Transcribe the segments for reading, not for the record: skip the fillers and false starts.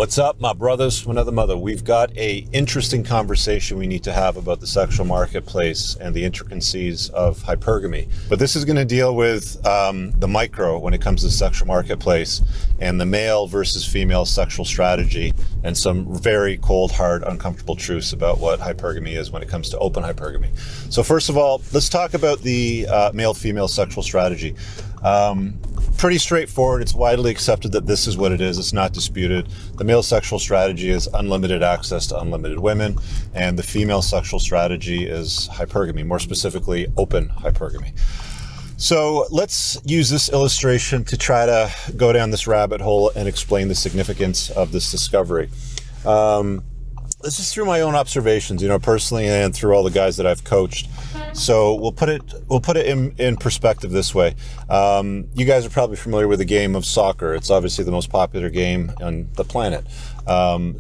What's up, my brothers from another mother? We've got a interesting conversation we need to have about the sexual marketplace and the intricacies of hypergamy. But this is going to deal with the micro when it comes to the sexual marketplace and the male versus female sexual strategy and some very cold, hard, uncomfortable truths about what hypergamy is when it comes to open hypergamy. So first of all, let's talk about the male-female sexual strategy. Pretty straightforward. It's widely accepted that this is what it is. It's not disputed. The male sexual strategy is unlimited access to unlimited women, and the female sexual strategy is hypergamy, more specifically open hypergamy. So let's use this illustration to try to go down this rabbit hole and explain the significance of this discovery. This is through my own observations, personally, and through all the guys that I've coached. So we'll put it in perspective this way. You guys are probably familiar with the game of soccer. It's obviously the most popular game on the planet.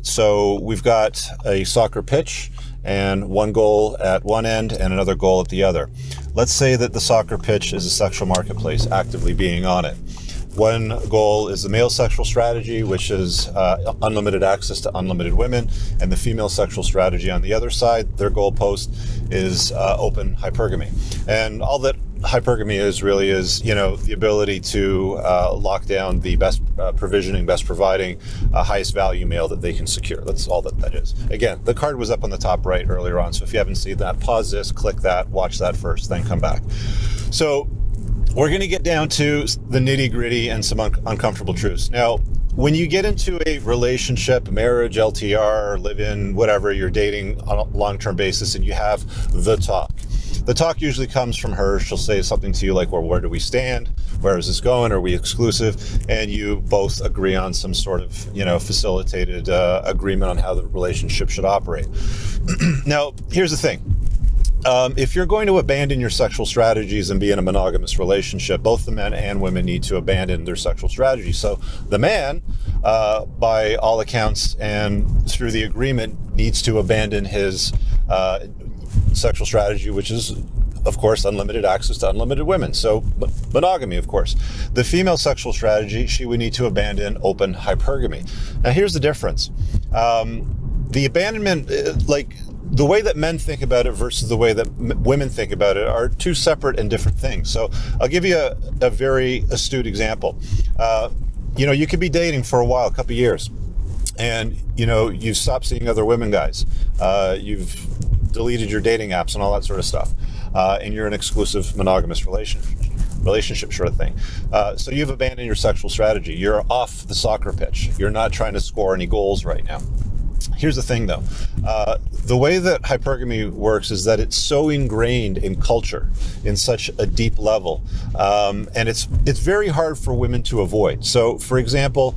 So we've got a soccer pitch and one goal at one end and another goal at the other. Let's say that the soccer pitch is a sexual marketplace, actively being on it. One goal is the male sexual strategy, which is unlimited access to unlimited women, and the female sexual strategy on the other side, their goalpost is open hypergamy. And all that hypergamy is really is, the ability to lock down the best provisioning, best providing, highest value male that they can secure. That's all that is. Again, the card was up on the top right earlier on, so if you haven't seen that, pause this, click that, watch that first, then come back. So we're going to get down to the nitty-gritty and some uncomfortable truths. Now, when you get into a relationship, marriage, LTR, live-in, whatever, you're dating on a long-term basis, and you have the talk. The talk usually comes from her. She'll say something to you like, well, where do we stand? Where is this going? Are we exclusive? And you both agree on some sort of, facilitated agreement on how the relationship should operate. Now, here's the thing. If you're going to abandon your sexual strategies and be in a monogamous relationship, both the men and women need to abandon their sexual strategy. So the man, by all accounts and through the agreement, needs to abandon his sexual strategy, which is, of course, unlimited access to unlimited women. So monogamy, of course. The female sexual strategy, she would need to abandon open hypergamy. Now, here's the difference. The abandonment, the way that men think about it versus the way that women think about it are two separate and different things. So I'll give you a very astute example. You could be dating for a while, a couple of years, and, you've stopped seeing other women guys. You've deleted your dating apps and all that sort of stuff. And you're an exclusive monogamous relationship sort of thing. So you've abandoned your sexual strategy. You're off the soccer pitch. You're not trying to score any goals right now. Here's the thing, though. The way that hypergamy works is that it's so ingrained in culture in such a deep level, and it's very hard for women to avoid. So, for example,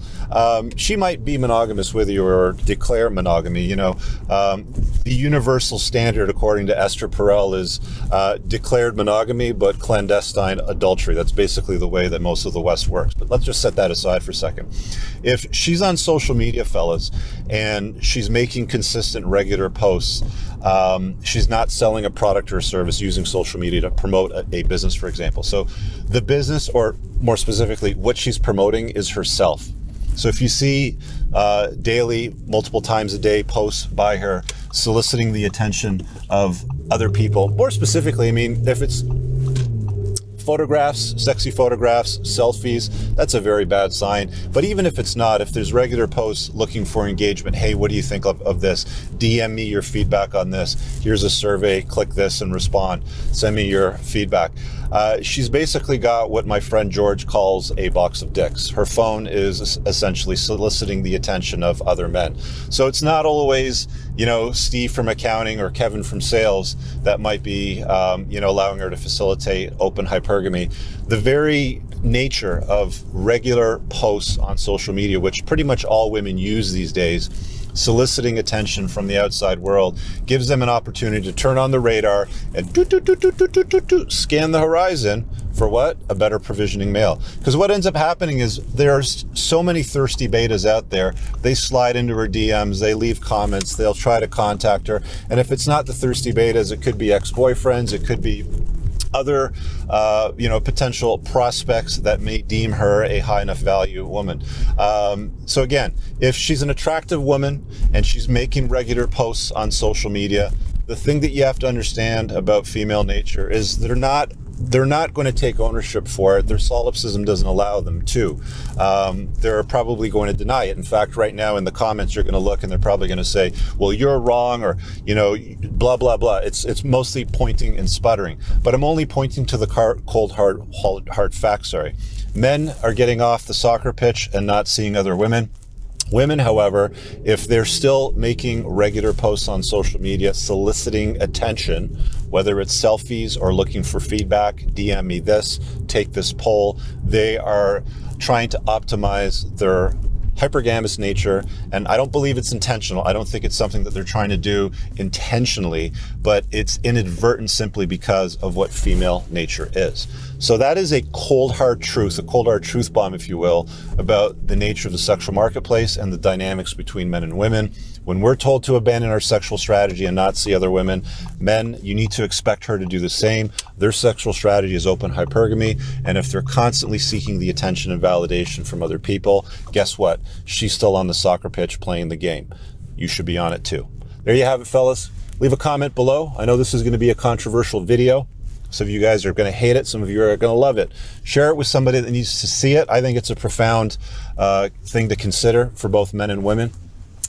she might be monogamous with you or declare monogamy. The universal standard, according to Esther Perel, is declared monogamy but clandestine adultery. That's basically the way that most of the West works. But let's just set that aside for a second. If she's on social media, fellas, and she's making consistent, regular posts, she's not selling a product or a service using social media to promote a business, for example. So the business, or more specifically, what she's promoting is herself. So if you see daily, multiple times a day posts by her soliciting the attention of other people, more specifically, if it's photographs, sexy photographs, selfies, that's a very bad sign. But even if it's not, if there's regular posts looking for engagement, hey, what do you think of this? DM me your feedback on this. Here's a survey, click this and respond. Send me your feedback. She's basically got what my friend George calls a box of dicks. Her phone is essentially soliciting the attention of other men. So it's not always, Steve from accounting or Kevin from sales that might be, allowing her to facilitate open hypergamy. The very nature of regular posts on social media, which pretty much all women use these days, soliciting attention from the outside world, gives them an opportunity to turn on the radar and scan the horizon for what? A better provisioning male. Because what ends up happening is there's so many thirsty betas out there. They slide into her DMs, they leave comments, they'll try to contact her. And if it's not the thirsty betas, it could be ex-boyfriends, it could be other, potential prospects that may deem her a high enough value woman. So again, if she's an attractive woman and she's making regular posts on social media, the thing that you have to understand about female nature is they're not going to take ownership for it. Their solipsism doesn't allow them to. They're probably going to deny it. In fact, right now in the comments, you're going to look and they're probably going to say, well, you're wrong, or, blah, blah, blah. It's mostly pointing and sputtering. But I'm only pointing to the cold, hard facts, Men are getting off the soccer pitch and not seeing other women. Women, however, if they're still making regular posts on social media, soliciting attention, whether it's selfies or looking for feedback, DM me this, take this poll, they are trying to optimize their hypergamous nature, and I don't believe it's intentional. I don't think it's something that they're trying to do intentionally, but it's inadvertent simply because of what female nature is. So that is a cold hard truth bomb, if you will, about the nature of the sexual marketplace and the dynamics between men and women. When we're told to abandon our sexual strategy and not see other women, men, you need to expect her to do the same. Their sexual strategy is open hypergamy, and if they're constantly seeking the attention and validation from other people, guess what? She's still on the soccer pitch playing the game. You should be on it too. There you have it, fellas. Leave a comment below. I know this is going to be a controversial video. Some of you guys are going to hate it. Some of you are going to love it. Share it with somebody that needs to see it. I think it's a profound thing to consider for both men and women.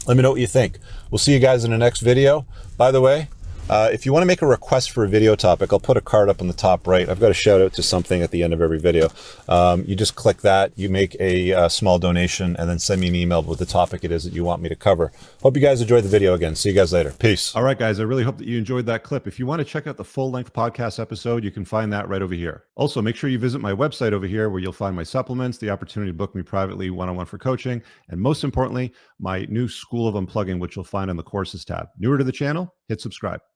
Let me know what you think. We'll see you guys in the next video. By the way, if you want to make a request for a video topic, I'll put a card up on the top right. I've got a shout out to something at the end of every video. You just click that, you make a small donation, and then send me an email with the topic it is that you want me to cover. Hope you guys enjoyed the video again. See you guys later. Peace. All right, guys, I really hope that you enjoyed that clip. If you want to check out the full-length podcast episode, you can find that right over here. Also, make sure you visit my website over here where you'll find my supplements, the opportunity to book me privately one-on-one for coaching, and most importantly, my new School of Unplugging, which you'll find on the courses tab. Newer to the channel, hit subscribe.